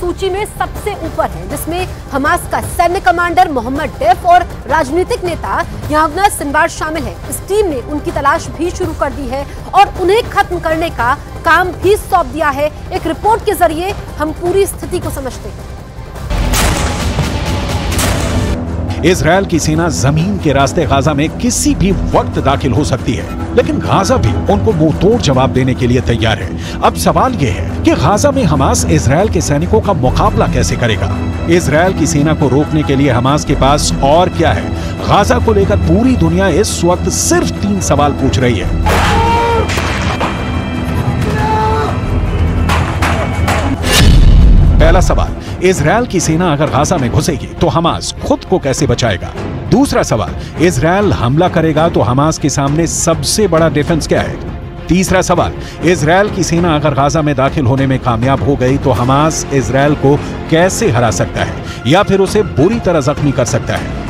सूची में सबसे ऊपर है, जिसमें हमास का सैन्य कमांडर मोहम्मद डेफ और राजनीतिक नेता यावना सिनवार शामिल है। इस टीम ने उनकी तलाश भी शुरू कर दी है और उन्हें खत्म करने का काम भी सौंप दिया है। एक रिपोर्ट के जरिए हम पूरी स्थिति को समझते हैं। इजरायल की सेना जमीन के रास्ते गाजा में किसी भी वक्त दाखिल हो सकती है, लेकिन गाजा भी उनको मुंह तोड़ जवाब देने के लिए तैयार है। अब सवाल यह है कि गाजा में हमास इजरायल के सैनिकों का मुकाबला कैसे करेगा। इजरायल की सेना को रोकने के लिए हमास के पास और क्या है। गाजा को लेकर पूरी दुनिया इस वक्त सिर्फ 3 सवाल पूछ रही है। पहला सवाल, इजरायल की सेना अगर गाजा में घुसेगी तो हमास खुद को कैसे बचाएगा। दूसरा सवाल, इजरायल हमला करेगा तो हमास के सामने सबसे बड़ा डिफेंस क्या है। तीसरा सवाल, इजरायल की सेना अगर गाजा में दाखिल होने में कामयाब हो गई तो हमास इजरायल को कैसे हरा सकता है या फिर उसे बुरी तरह जख्मी कर सकता है।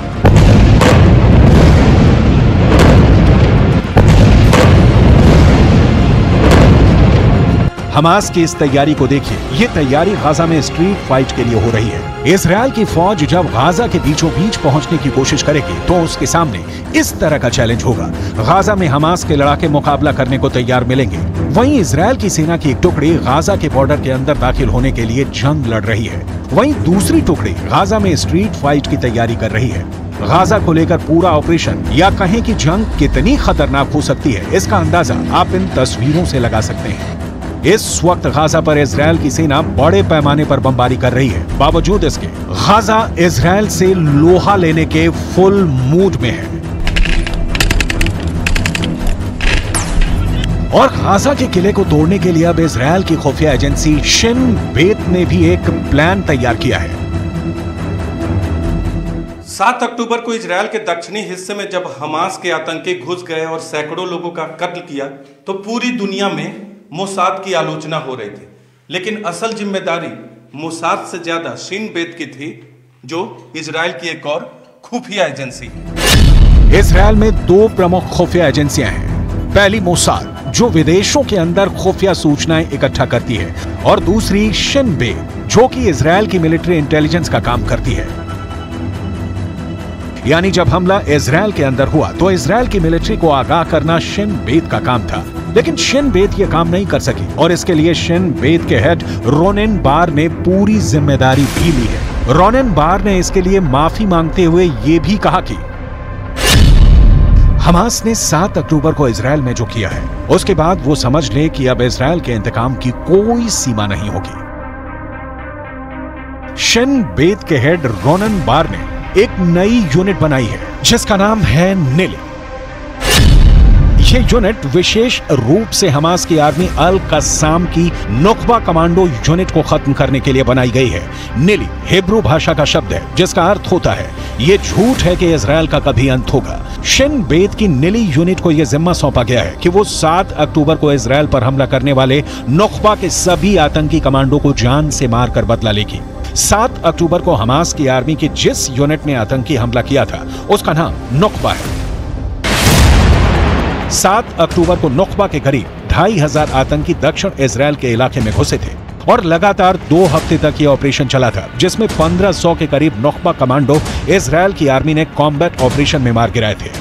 हमास की इस तैयारी को देखिए। ये तैयारी गाजा में स्ट्रीट फाइट के लिए हो रही है। इजरायल की फौज जब गाजा के बीचों बीच पहुंचने की कोशिश करेगी तो उसके सामने इस तरह का चैलेंज होगा। गाजा में हमास के लड़ाके मुकाबला करने को तैयार मिलेंगे। वहीं इजरायल की सेना की एक टुकड़ी गाजा के बॉर्डर के अंदर दाखिल होने के लिए जंग लड़ रही है। वहीं दूसरी टुकड़ी गाजा में स्ट्रीट फाइट की तैयारी कर रही है। गाजा को लेकर पूरा ऑपरेशन या कहें कि जंग कितनी खतरनाक हो सकती है, इसका अंदाजा आप इन तस्वीरों से लगा सकते हैं। इस वक्त गाजा पर इजरायल की सेना बड़े पैमाने पर बमबारी कर रही है। बावजूद इसके गाजा इजरायल से लोहा लेने के फुल मूड में है और गाजा के किले को तोड़ने के लिए अब इजरायल की खुफिया एजेंसी शिन बेत ने भी एक प्लान तैयार किया है। 7 अक्टूबर को इजरायल के दक्षिणी हिस्से में जब हमास के आतंकी घुस गए और सैकड़ों लोगों का कत्ल किया तो पूरी दुनिया में मोसाद की आलोचना हो रही थी, लेकिन असल जिम्मेदारी मोसाद से ज्यादा शिन बेत की थी, जो इजरायल की एक और खुफिया एजेंसी है। इजरायल में 2 प्रमुख खुफिया एजेंसियां हैं। पहली मोसाद, जो विदेशों के अंदर खुफिया सूचनाएं इकट्ठा करती है, और दूसरी शिन बेत, जो कि इजरायल की मिलिट्री इंटेलिजेंस का काम करती है। यानी जब हमला इजरायल के अंदर हुआ तो इजरायल की मिलिट्री को आगाह करना शिन बेत का काम था, लेकिन शिन बेत यह काम नहीं कर सकी और इसके लिए शिन बेत के हेड रोनेन बार ने पूरी जिम्मेदारी भी ली है। रोनेन बार ने इसके लिए माफी मांगते हुए यह भी कहा कि हमास ने 7 अक्टूबर को इजरायल में जो किया है उसके बाद वो समझ ले कि अब इजरायल के इंतकाम की कोई सीमा नहीं होगी। शिन बेत के हेड रोनेन बार ने एक नई यूनिट बनाई है जिसका नाम है निली। ये यूनिट विशेष रूप से हमास की आर्मी अल कस्साम की नुकबा कमांडो यूनिट को खत्म करने के लिए बनाई गई है। निली हिब्रू भाषा का शब्द है जिसका अर्थ होता है ये झूठ है कि इजरायल का कभी अंत होगा। शिन बेत की निली यूनिट को यह जिम्मा सौंपा गया है कि वो 7 अक्टूबर को इजरायल पर हमला करने वाले नुकबा के सभी आतंकी कमांडो को जान से मारकर बदला लेगी। 7 अक्टूबर को हमास की आर्मी की जिस यूनिट ने आतंकी हमला किया था उसका नाम नुकबा है। 7 अक्टूबर को नुकबा के करीब 2500 आतंकी दक्षिण इजरायल के इलाके में घुसे थे और लगातार 2 हफ्ते तक यह ऑपरेशन चला था, जिसमें 1500 के करीब नुकबा कमांडो इजरायल की आर्मी ने कॉम्बैट ऑपरेशन में मार गिराए थे।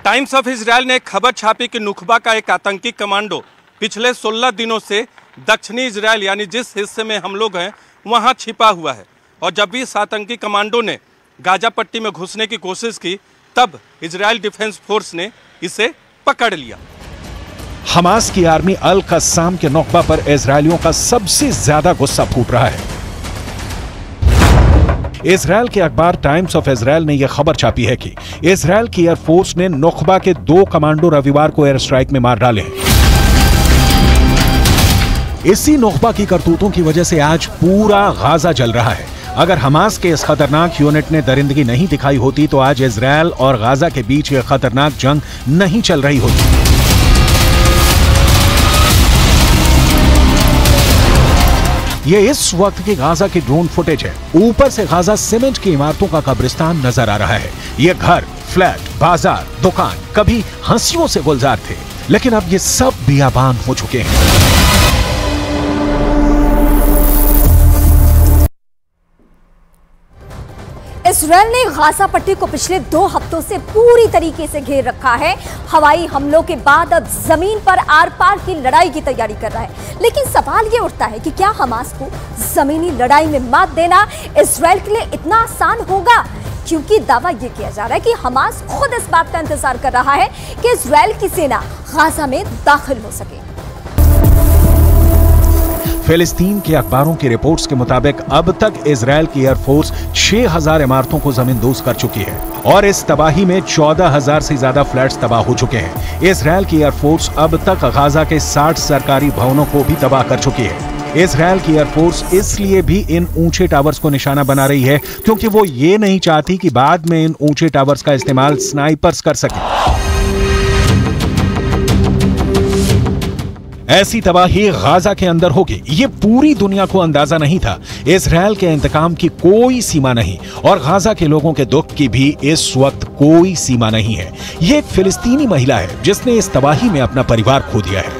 टाइम्स ऑफ इजरायल ने खबर छापी कि नुकबा का एक आतंकी कमांडो पिछले 16 दिनों से दक्षिणी इजरायल यानी जिस हिस्से में हम लोग हैं वहां छिपा हुआ है, और जब भी इस आतंकी कमांडो ने गाजा पट्टी में घुसने की कोशिश की तब इजरायल डिफेंस फोर्स ने इसे पकड़ लिया। हमास की आर्मी अल कस्साम के नुकबा पर इजरायलियों का सबसे ज्यादा गुस्सा फूट रहा है। इजरायल के अखबार टाइम्स ऑफ इजरायल ने यह खबर छापी है कि इजरायल की एयरफोर्स ने नुकबा के 2 कमांडो रविवार को एयर स्ट्राइक में मार डाले हैं। इसी नुकबा की करतूतों की वजह से आज पूरा गाजा जल रहा है। अगर हमास के इस खतरनाक यूनिट ने दरिंदगी नहीं दिखाई होती तो आज इजरायल और गाजा के बीच यह खतरनाक जंग नहीं चल रही होती। यह इस वक्त की गाजा की ड्रोन फुटेज है। ऊपर से गाजा सीमेंट की इमारतों का कब्रिस्तान नजर आ रहा है। ये घर, फ्लैट, बाजार, दुकान कभी हंसियों से गुलजार थे, लेकिन अब ये सब बियाबान हो चुके हैं। इजरायल ने गाजा पट्टी को पिछले 2 हफ्तों से पूरी तरीके से घेर रखा है। हवाई हमलों के बाद अब जमीन पर आर पार की लड़ाई की तैयारी कर रहा है। लेकिन सवाल ये उठता है कि क्या हमास को जमीनी लड़ाई में मात देना इजरायल के लिए इतना आसान होगा? क्योंकि दावा यह किया जा रहा है कि हमास खुद इस बात का इंतजार कर रहा है कि इजरायल की सेना गाजा में दाखिल हो सके। फिलिस्तीन के अखबारों की रिपोर्ट्स के मुताबिक अब तक इजरायल की एयरफोर्स 6000 इमारतों को जमींदोज कर चुकी है और इस तबाही में 14000 से ज्यादा फ्लैट्स तबाह हो चुके हैं। इजरायल की एयरफोर्स अब तक गाजा के 60 सरकारी भवनों को भी तबाह कर चुकी है। इजरायल की एयरफोर्स इसलिए भी इन ऊंचे टावर्स को निशाना बना रही है क्योंकि वो ये नहीं चाहती कि बाद में इन ऊंचे टावर्स का इस्तेमाल स्नाइपर्स कर सके। ऐसी तबाही गाजा के अंदर होगी, ये पूरी दुनिया को अंदाजा नहीं था। इजरायल के इंतकाम की कोई सीमा नहीं और गाजा के लोगों के दुख की भी इस वक्त कोई सीमा नहीं है। ये एक फिलिस्तीनी महिला है जिसने इस तबाही में अपना परिवार खो दिया है।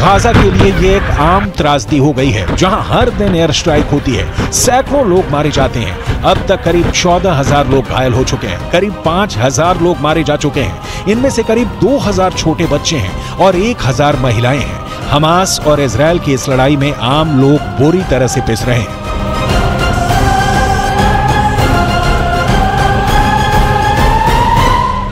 गाजा के लिए ये एक आम त्रासदी हो गई है जहां हर दिन एयर स्ट्राइक होती है। सैकड़ों लोग मारे जाते हैं। अब तक करीब 14000 लोग घायल हो चुके हैं। करीब 5000 लोग मारे जा चुके हैं। इनमें से करीब 2000 छोटे बच्चे हैं और 1000 महिलाएं हैं। हमास और इजरायल की इस लड़ाई में आम लोग बुरी तरह से पिस रहे हैं।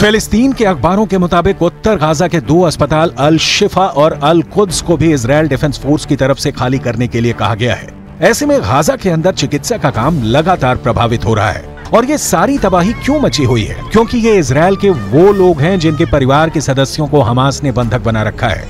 फिलिस्तीन के अखबारों के मुताबिक उत्तर गाजा के 2 अस्पताल अल शिफा और अल कुद्स को भी इजरायल डिफेंस फोर्स की तरफ से खाली करने के लिए कहा गया है। ऐसे में गाजा के अंदर चिकित्सा का काम लगातार प्रभावित हो रहा है। और ये सारी तबाही क्यों मची हुई है? क्योंकि ये इजरायल के वो लोग हैं जिनके परिवार के सदस्यों को हमास ने बंधक बना रखा है।